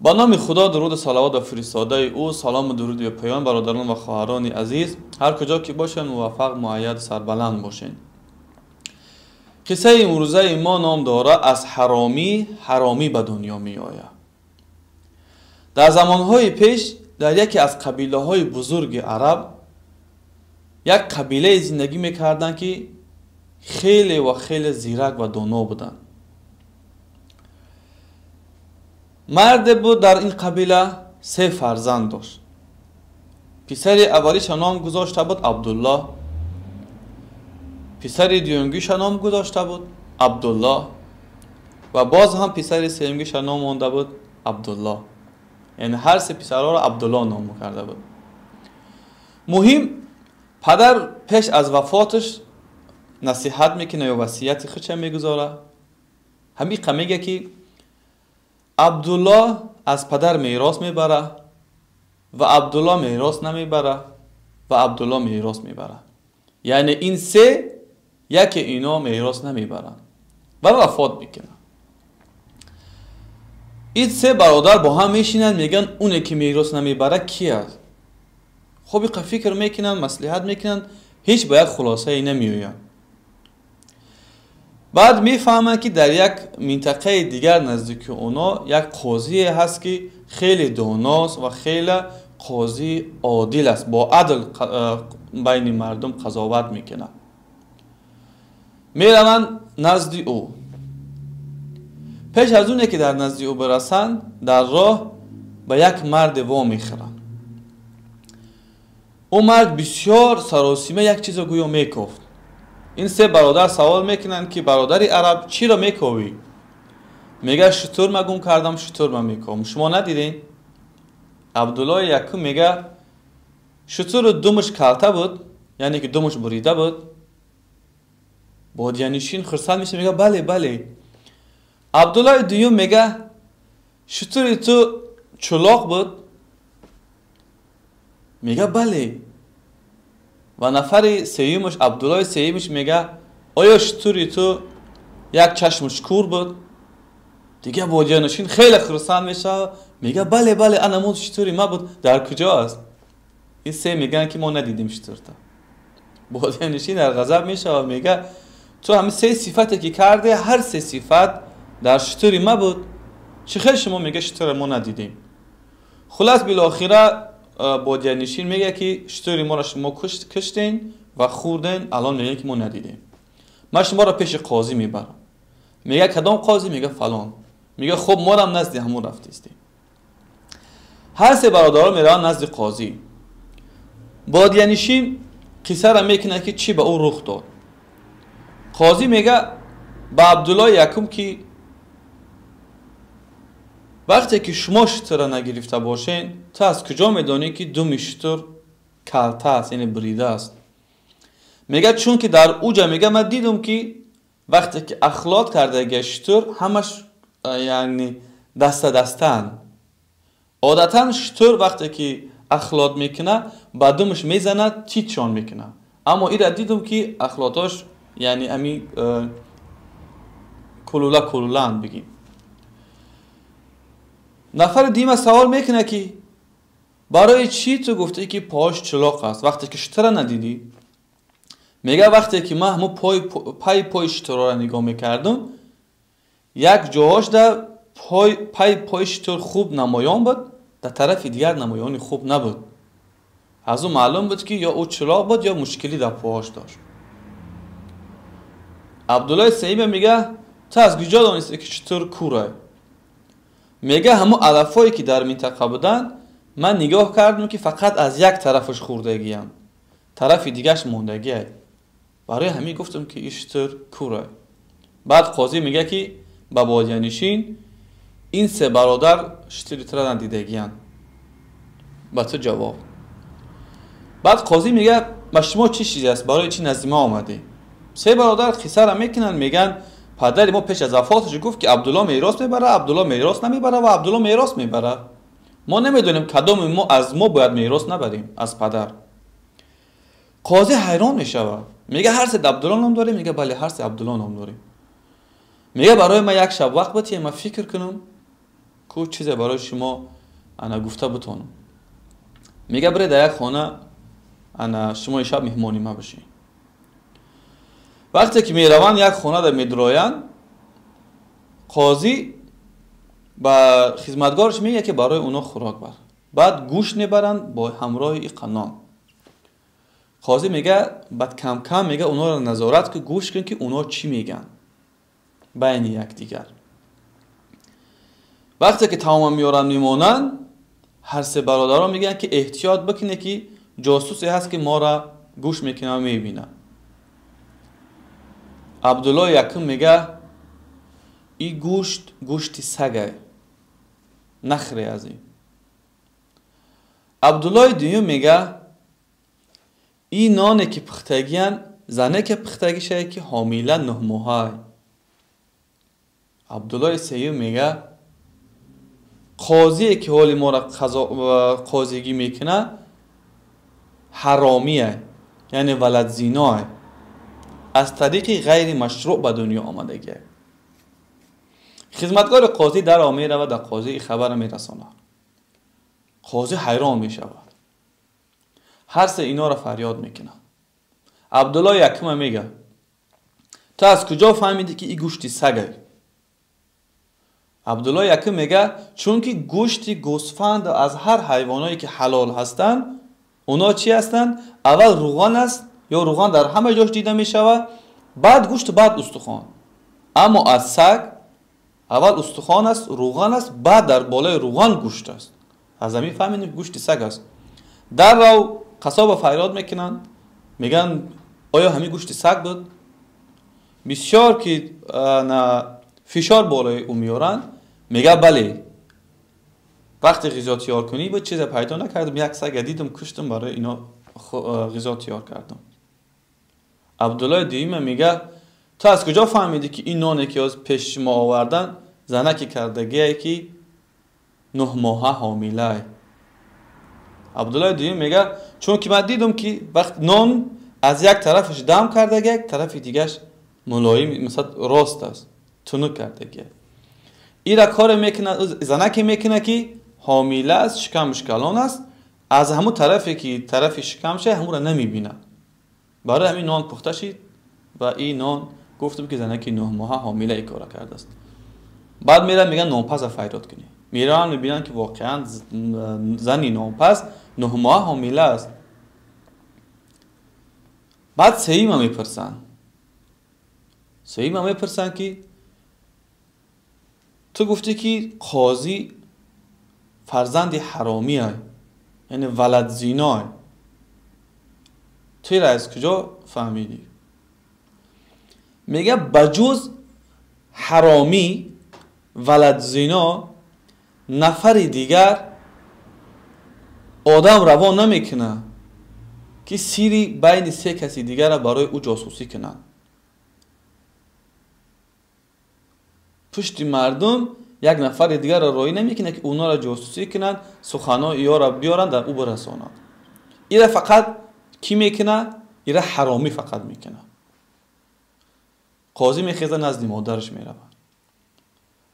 با نام خدا، درود و صلوات و فرستاده او، سلام و درود و پیام برادران و خواهران عزیز، هر کجا که باشن موفق، مؤید، سربلند باشین. قصه امروزه ما نام داره از حرامی به دنیا می آید. در زمانهای پیش در یکی از قبیله های بزرگ عرب یک قبیله زندگی میکردن که خیلی زیرک و دانا بودن. مرد بود در این قبیله 3 فرزند داشت. پسر اولیش نام گذاشته بود عبدالله، پسر دویمگیش نام گذاشته بود عبدالله و باز هم پسر سومگیش نام مانده بود عبدالله. یعنی هر 3 پسرها را عبدالله نام کرده بود. مهم، پدر پیش از وفاتش نصیحت میکنه یا وصیت خودش میگذاره. همین میگه که عبدالله از پدر میراث میبره و عبدالله میراث نمیبره و عبدالله میراث میبره. یعنی این 3 یکی اینا میراث نمیبرن و وفات میکنن. این 3 برادر با هم میشینن میگن اونه که میراث نمیبره کی است؟ خب فکر میکنن، مصلحت میکنن، هیچ به یک خلاصه ای نمیوین. بعد میفهمن که در یک منطقه دیگر نزدیک اونا یک قاضی هست که خیلی داناست و خیلی قاضی عادل است، با عدل بین مردم قضاوت میکنه. میروند نزد او. پیش از اونه که در نزد او برسن، در راه به یک مرد وا میخورن. او مرد بسیار سراسیمه یک چیز گویا میکفت. این 3 برادر سوال میکنن که برادری عرب چی را میکوی؟ میگه شطور ما گم کردم، شطور ما میکوم. شما ندیدین؟ عبدالله یکم میگه شطور دمش کلته بود، یعنی که دمش بریده بود. بادیانشین خرسند میشه میگه بله. عبدالله دوم میگه شطور تو چلاق بود؟ میگه بله. و نفر سیومش، عبدالله سیومش میگه آیا شطوری تو یک چشمش کور بود؟ دیگه بادیانشین خیلی خرسند میشه میگه بله انمون شطوری ما بود. در کجا است؟ این 3 میگن که ما ندیدیم شطور تا. بادیانشین در غضب میشه و میگه تو همه 3 صفتی که کرده، هر 3 صفت در شطوری ما بود. چه خیلی شما میگه شطور ما ندیدیم. خلاص بالاخره بادیانشین میگه که شطوری ما را شما کشتین و خوردین، الان میگه که ما ندیدیم. من شما را پیش قاضی میبرم. میگه کدام قاضی؟ میگه فلان. میگه خب ما هم نزد همون رفتیم. هر 3 برادرها میرن نزد قاضی. بادیانشین قصه را میکنه که چی به او رخ داد. قاضی میگه به عبدالله یکم که وقتی که شما شطور را نگرفته باشین، تو از کجا میدانی که دم شطور کلته است، یعنی بریده است؟ میگه چون که در اوجا میگه من دیدم که وقتی که اخلاط کرده شطور همش یعنی دستن. عادتا شطور وقتی که اخلاط میکنه با دمش میزنه، تیتشان میکنه. اما این را دیدم که اخلاطاش یعنی امی کلولان بگیم. نفر دیمه سوال میکنه که برای چی تو گفته که پاش چلاق است وقتی که شطور ندیدی؟ میگه وقتی که من همون پای شطور را نگاه میکردم، یک جاهاش در پای شطور خوب نمایان بود، در طرف دیگر نمایانی خوب نبود. از اون معلوم بود که یا او چلاق بود یا مشکلی در پاهاش داشت. عبدالله سیمه میگه تو از کجا دانستی که شطور کوره؟ میگه همون علفایی که در منطقه بودن من نگاه کردم که فقط از یک طرفش خوردگی هم، طرف دیگهش موندگی. برای همین گفتم که این شطور کوره. بعد قاضی میگه که با بادیانشین این 3 برادر شطوری تر ندیدگی هم. با تو جواب. بعد قاضی میگه با شما چی چیزی است؟ برای چی نزد ما آمدی؟ 3 برادر قصه را میکنن، میگن پدر ما پیش از وفاتش گفت که عبدالله میراث میبره، عبدالله میراث نمیبره و عبدالله میراث میبره. ما نمیدونیم کدام ما از ما باید میراث نبریم از پدر. قاضی حیران میشه، میگه هر 3 عبدالله نام داریم؟ میگه بله هر 3 عبدالله نام داریم. میگه برای ما یک شب وقت بده ما فکر کنم. کو چیز برای شما انا گفته بتونم. میگه برای در یک خانه انا شما شب مهمانی ما بشین. وقتی که میروان یک خانه در میدروین، قاضی با خدمتگارش میگه که برای اونا خوراک بر. بعد گوشت میبرن با همراه این قنان. قاضی میگه بعد کم کم میگه اونا رو نظارت که گوش کن که اونا چی میگن بین یکدیگر. وقتی که تمام میارن میمونن، هر سه برادران میگن که احتیاط بکنه که جاسوسی هست که ما را گوش میکنه و میبینه. عبدالله یکم میگه این گوشت سگه، نخری از این. عبدالله دویم میگه این نانه که پختگیان زنه که پختگیشه که حامیله 9 ماهه. عبدالله سیوم میگه قاضی که حال ما را قاضیگی میکنه حرامیه، یعنی ولد زیناه، از طریق غیر مشروع به دنیا آمدگی. خدمتگار قاضی در آمیره و در قاضی خبر میرسانه. قاضی حیران میشود، هر سه اینا را فریاد میکنه. عبدالله یکم میگه تو از کجا فهمیدی که این گوشتی سگه؟ عبدالله یکم میگه چون که گوشتی گوسفند از هر حیوانایی که حلال هستن، اونا چی هستن؟ اول روغن است، یا روغن در همه جاش دیده میشود، بعد گوشت، بعد استخوان. اما از سگ اول استخوان است، روغن است، بعد در بالای روغن گوشت است. از همین فهمیدیم گوشت سگ است. در رو قصاب فریاد میکنن، میگن آیا همین گوشت سگ بود؟ بسیار که فشار بالای او میارن، میگه بله. وقتی غذا تیار کنی بود چیز پیدا نکردم، یک سگ دیدم کشتم، برای اینا غذا تیار کردم. عبدالله دویم میگه تو از کجا فهمیدی که این نانی که از پیش ما آوردن زنکی کردگیه که 9 ماهه حامیله؟ عبدالله دویم میگه چون که من دیدم که وقت نان از یک طرفش دم کردگی، یک طرف دیگهش ملایم مثلا راست است، تنک کردگی. این را کار میکنه، زنکی میکنه که حامیله است، شکمش کلان است، از همون طرفی که طرف شکمشه همون را نمیبینه. برای همین نان پخته شد و این نان گفتم که زنکی 9 ماهه حامیله ای کار کرده است. بعد میرن میگن نانپز فریاد کنی، میرن میبینن که واقعا زنی نانپز 9 ماه حامیله است. بعد سیما میپرسن که تو گفتی که قاضی فرزند حرامی های، یعنی ولد زینا های، توی را از کجا فهمیدی؟ میگه بجز حرامی ولد زینا نفر دیگر آدم روان نمیکنه که سیری بین 3 کسی دیگر را برای او جاسوسی کنن. پشت مردم یک نفر دیگر را رای نمیکنه که اونا را جاسوسی کنن، سخنان یا را بیارن در او برسانند. این را فقط کی میکنه؟ این را حرامی فقط میکنه. قاضی میخیزه نزد مادرش میره،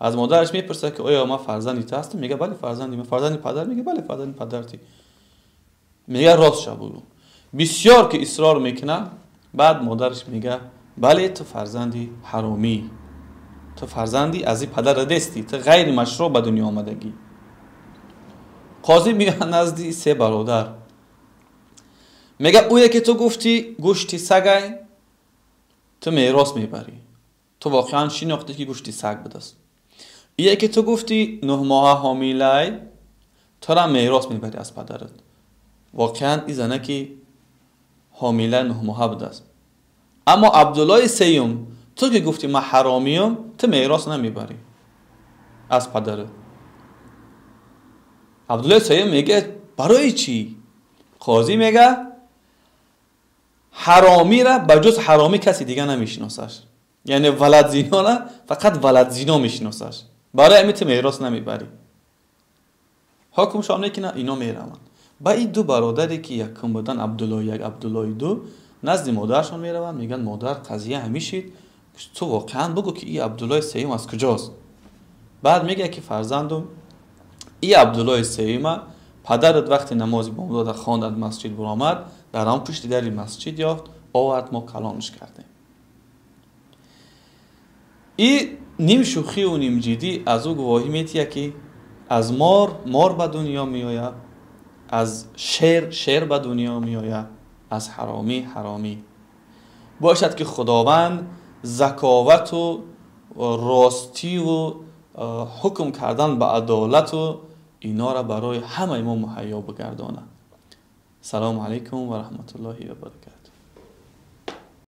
از مادرش میپرسه که آیا ما فرزندی هستم؟ میگه بله فرزندی. من فرزندی پدر؟ میگه بله فرزندی پدرتی. میگه راست شو بگو. بسیار که اصرار میکنه، بعد مادرش میگه بله تو فرزندی حرامی، تو فرزندی از این پدر دستی، تو غیر مشروع به دنیا آمدگی. قاضی میگه نزد 3 برادر، میگه اویه که تو گفتی گوشتی سگه، تو میراث میبری، تو واقعا شناختی که گوشتی سگ بوده است. ایه که تو گفتی 9 ماه حامیله، تو را میراث میبری از پدرت، واقعا این زنه که حامیله 9 ماه بوده است. اما عبدالله سیوم، تو که گفتی من حرامیم، تو میراث نمیبری از پدرت. عبدالله سیوم میگه برای چی؟ قاضی میگه حرامی را بجز حرامی کسی دیگه نمیشناسش، یعنی ولد زینا را فقط ولد زینا میشناسش، برای همین تو میراث نمیبری. حکمش آنه که نه، اینا میرون. با این 2 برادری که یکم بودن، عبدالله 1 عبدالله 2، نزد مادرشان میرون، میگن مادر قضیه همیشید، تو واقعا بگو که این عبدالله سیوم از کجاست. بعد میگه که فرزندم ای عبدالله سیما پدرت وقتی نماز بامداد خواند مسجد برآمد، در آن پشت در مسجد یافت، آورد ما کلامش کردیم. این نیم شوخی و نیم جدی از او گواهی میتیه که از مار به دنیا میآید، از شیر به دنیا میآید، از حرامی. باشد که خداوند ذکاوت و راستی و حکم کردن به عدالت و اینا را برای همه ما مهیا بگردانه. سلام علیکم و رحمت الله و برکاته.